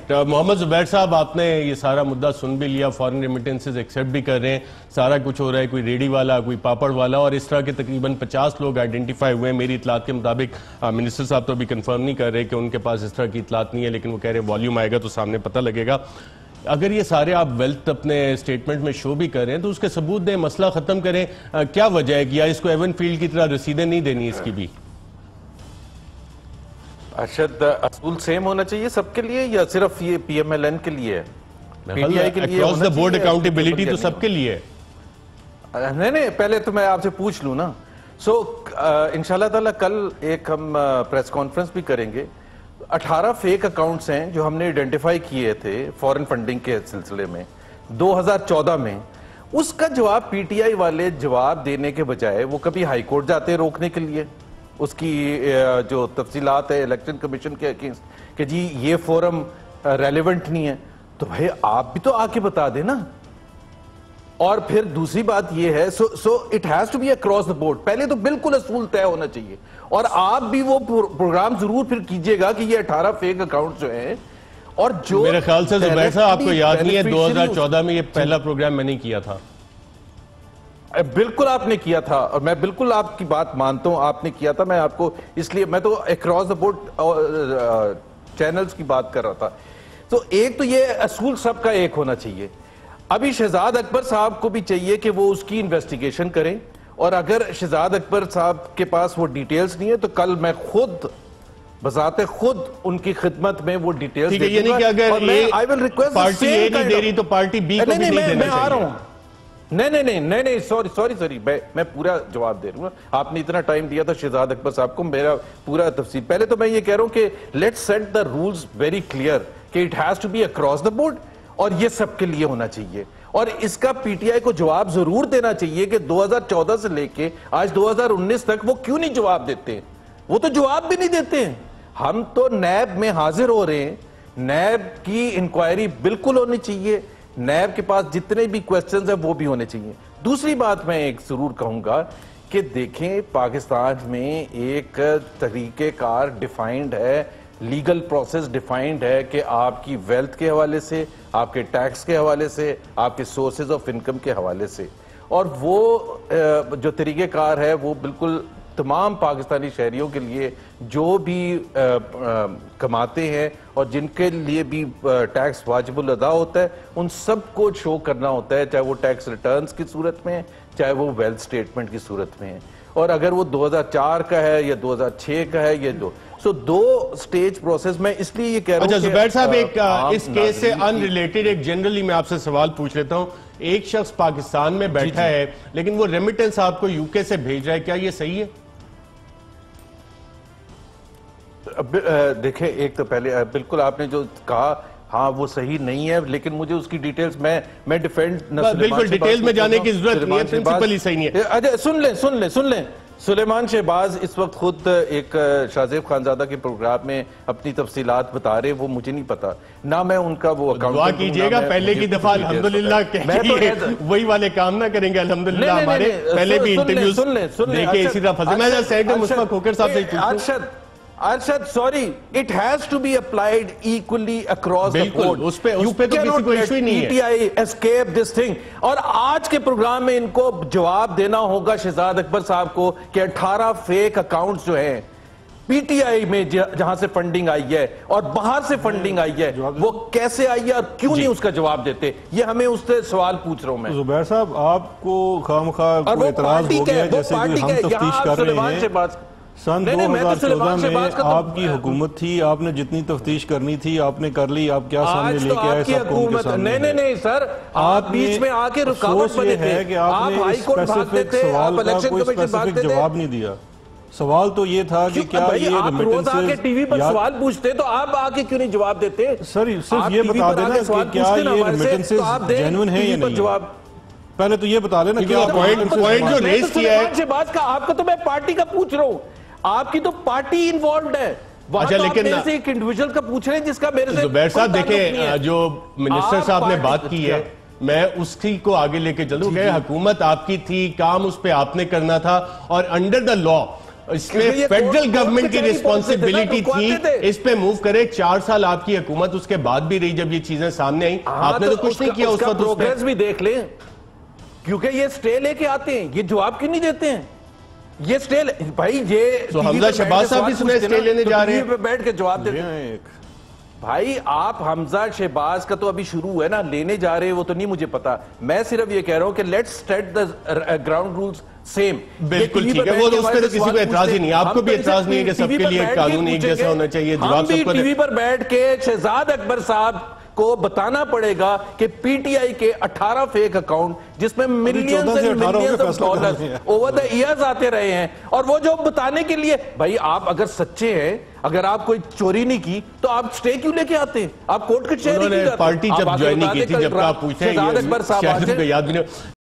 محمد زبیر صاحب، آپ نے یہ سارا مدعا سن بھی لیا، فارن ریمیٹنسز ایکسیپٹ بھی کر رہے ہیں، سارا کچھ ہو رہا ہے، کوئی ریڈی والا، کوئی پاپڑ والا، اور اس طرح کے تقریباً 50 لوگ آئیڈینٹیفائی ہوئے ہیں۔ میری اطلاعات کے مطابق منسٹر صاحب تو ابھی کنفرم نہیں کر رہے کہ ان کے پاس اس طرح کی اطلاعات نہیں ہے، لیکن وہ کہہ رہے ہیں والیوم آئے گا تو سامنے پتہ لگے گا۔ اگر یہ سارے آپ ویلتھ اپنے اسٹیٹمنٹ میں شو بھی کر رہے ہیں تو اس کے ثبوت دیں، مسئلہ ختم کریں۔ کیا وجہ ہے کہ یا اس کو ایون فیلڈ کی طرح رسیدیں نہیں دینی اس کی بھی؟ ارشد، اصول سیم ہونا چاہیے سب کے لیے یا صرف یہ پی ایم ایل این کے لیے ہے؟ پی ٹی آئی کے لیے اکراس دا بورڈ اکاؤنٹیبلٹی تو سب کے لیے ہے۔ نہیں، پہلے تو میں آپ سے پوچھ لوں نا۔ انشاءاللہ تعالیٰ کل ایک ہم پریس کانفرنس بھی کریں گے۔ 18 فیک اکاؤنٹس ہیں جو ہم نے ایڈنٹیفائی کیے تھے فورن فنڈنگ کے سلسلے میں 2014 میں۔ اس کا جواب پی ٹی آئی والے جواب دینے کے بجائے وہ کبھی ہائی کورٹ جاتے ہیں روکنے کے لیے اس کی جو تفصیلات ہے الیکشن کمیشن کے اگینسٹ کہ جی یہ فورم ریلیونٹ نہیں ہے، تو بھائی آپ بھی تو آ کے بتا دیں نا۔ اور پھر دوسری بات یہ ہے so it has to be across the board. پہلے تو بالکل اصول طے ہونا چاہیے، اور آپ بھی وہ پروگرام ضرور پھر کیجئے گا کہ یہ 18 فیک اکاؤنٹ جو ہیں، اور جو میرے خیال سے زبیر صاحب آپ کو یاد نہیں ہے 2014 میں یہ پہلا پروگرام میں نے کیا تھا۔ بالکل آپ نے کیا تھا، اور میں بالکل آپ کی بات مانتا ہوں، آپ نے کیا تھا۔ میں آپ کو اس لیے میں تو اکراس دا بورڈ چینلز کی بات کر رہا تھا۔ تو ایک تو یہ اصول سب کا ایک ہونا چاہیے۔ ابھی شہزاد اکبر صاحب کو بھی چاہیے کہ وہ اس کی انویسٹیگیشن کریں، اور اگر شہزاد اکبر صاحب کے پاس وہ ڈیٹیلز نہیں ہے تو کل میں خود بذات خود ان کی خدمت میں وہ ڈیٹیلز دے دوں گا، اور میں I will request پارٹی اے نہیں دے رہی تو پارٹی بی کو بھی نہیں دینا میں آ رہا ہوں۔ نہیں سوری میں پورا جواب دے رہا ہوں۔ آپ نے اتنا ٹائم دیا تھا شہزاد اکبر صاحب کو، میرا پورا تفصیل۔ پہلے تو میں یہ کہہ رہا ہوں کہ let's set the rules very clear کہ it has to be across the board, اور یہ سب کے لیے ہونا چاہیے۔ اور اس کا پی ٹی آئی کو جواب ضرور دینا چاہیے کہ 2014 سے لے کے آج 2019 تک وہ کیوں نہیں جواب دیتے ہیں۔ وہ تو جواب بھی نہیں دیتے ہیں۔ ہم تو نیب میں حاضر ہو رہے ہیں، نیب کی انکوائری بالکل ہونی چاہیے، نیب کے پاس جتنے بھی کوسچنز ہیں وہ بھی ہونے چاہیے۔ دوسری بات میں ایک ضرور کہوں گا کہ دیکھیں پاکستان میں ایک طریقہ کار ڈیفائنڈ ہے، لیگل پروسیس ڈیفائنڈ ہے کہ آپ کی ویلتھ کے حوالے سے، آپ کے ٹیکس کے حوالے سے، آپ کے سورسز آف انکم کے حوالے سے، اور وہ جو طریقہ کار ہے وہ بالکل تمام پاکستانی شہریوں کے لیے جو بھی کماتے ہیں اور جن کے لیے بھی ٹیکس واجب الادا ہوتا ہے ان سب کو شو کرنا ہوتا ہے، چاہے وہ ٹیکس ریٹرنز کی صورت میں ہے، چاہے وہ ویلتھ سٹیٹمنٹ کی صورت میں ہے۔ اور اگر وہ 2004 کا ہے یا 2006 کا ہے، یہ دو سٹیج پروسیس میں اس لیے یہ کہہ رہا ہوں۔ اچھا زبیر صاحب، ایک اس کیس سے ان ریلیٹڈ ایک جنرلی میں آپ سے سوال پوچھ لیتا ہوں۔ ایک شخص پاکستان میں بیٹھا ہے لیکن وہ ریمیٹنس آپ کو یو کے سے بھیج رہا ہے، کیا یہ صحیح ہے؟ دیکھیں ایک تو پہلے بالکل آپ نے جو کہا ہاں وہ صحیح نہیں ہے، لیکن مجھے اس کی ڈیٹیلز میں ڈیفینڈ بالکل ڈیٹیلز میں جانے کی ضرورت نہیں ہے، پرنسپل صحیح نہیں ہے۔ اچھا سن لیں سلیمان شہباز اس وقت خود ایک شاہ زیب خانزادہ کے پروگرام میں اپنی تفصیلات بتا رہے، وہ مجھے نہیں پتا، نہ میں ان کا وہ اکاؤنٹ دعا کیجئے گا پہلے کی دفعہ الحمدللہ کہیے وہی والے کام نہ کریں گے۔ الحمدللہ ہمارے پہلے بھی انٹرویوز دیکھیں اسی طرح فضل میں سیڈ مصطفیٰ کھوکر صاحب سے پوچھوں۔ Arshad sorry, it has to be applied equally across the board. اس پہ تو کسی کو ایشو ہی نہیں ہے۔ PTI escape this thing. اور آج کے پروگرام میں ان کو جواب دینا ہوگا شہزاد اکبر صاحب کو کہ 18 فیک اکاؤنٹس جو ہیں پی ٹی آئی میں جہاں سے فنڈنگ آئی ہے اور باہر سے فنڈنگ آئی ہے وہ کیسے آئی ہے اور کیوں نہیں اس کا جواب دیتے، یہ ہمیں اس سے سوال پوچھ رہا ہوں میں۔ زبیر صاحب آپ کو خواہ کوئی اعتراض ہو گیا جیسے کہ ہم تفتیش کر رہے ہیں۔ سن 2014 میں آپ کی حکومت تھی، آپ نے جتنی تفتیش کرنی تھی آپ نے کر لی، آپ کیا سامنے لے کے آئے سب کو ان کے سامنے؟ نہیں سر، آپ بیچ میں آ کے رکاوٹ بنے تھے، کہ آپ نے اسپیسیفک سوال کا کوئی اسپیسیفک جواب نہیں دیا۔ سوال تو یہ تھا کہ کیا یہ آپ روز آ کے ٹی وی پر سوال پوچھتے تو آپ آ کے کیوں نہیں جواب دیتے؟ سر صرف یہ بتا دینا کہ کیا یہ ریمیٹنسز جینوئن ہیں یا نہیں؟ پہلے تو یہ بتا لینا کہ پوائنٹ جو ریز کیا ہے آپ کا تو میں پارٹی کا پوچھ رہا ہوں، آپ کی تو پارٹی انوالوڈ ہے۔ اچھا لیکن ایک انڈیویجل کا پوچھ رہے ہیں جس کا میرے سے زبیر صاحب دیکھیں جو منسٹر صاحب نے بات کی ہے میں اس کو آگے لے کے چلوں کہ حکومت آپ کی تھی، کام اس پہ آپ نے کرنا تھا، اور انڈر دا لا اس میں فیڈرل گورنمنٹ کی ریسپانسبلٹی تھی اس پہ موو کرے. 4 سال آپ کی حکومت اس کے بعد بھی رہی جب یہ چیزیں سامنے آئیں, آپ نے تو کچھ نہیں کیا. اس کا پروگریس بھی دیکھ لیں, کیونکہ یہ سٹے لے کے آتے ہیں, یہ جواب کیوں نہیں دیتے ہیں؟ یہ سٹے بھائی, یہ تو حمزہ شہباز صاحب بھی سنے سٹے لینے جا رہے ہیں, بیٹھ کے جواب دیتے ہیں. بھائی آپ حمزہ شہباز کا تو ابھی شروع ہے نا, لینے جا رہے ہیں وہ تو نہیں مجھے پتا. میں صرف یہ کہہ رہا ہوں کہ let's set the ground rules same. بالکل ٹھیک ہے, وہ اس پہ تو کسی کو اعتراض ہی نہیں. آپ کو بھی اعتراض نہیں ہے کہ سب کے لیے قانون ایک جیسا ہونا چاہیے. ہم بھی ٹی وی پر بیٹھ کے شہزاد اکبر صاحب کو بتانا پڑے گا کہ پی ٹی آئی کے 18 فیک اکاؤنٹ جس میں millions and millions of dollars over the years آتے رہے ہیں, اور وہ جو بتانے کے لیے, بھائی آپ اگر سچے ہیں, اگر آپ کوئی چوری نہیں کی تو آپ سٹے کیوں لے کے آتے ہیں؟ آپ کورٹ کچہری کیوں جاتے ہیں؟ پارٹی جب جوائن نہیں کی تھی, جب آپ پوچھیں شہزاد اکبر صاحب یاد بھی نہیں.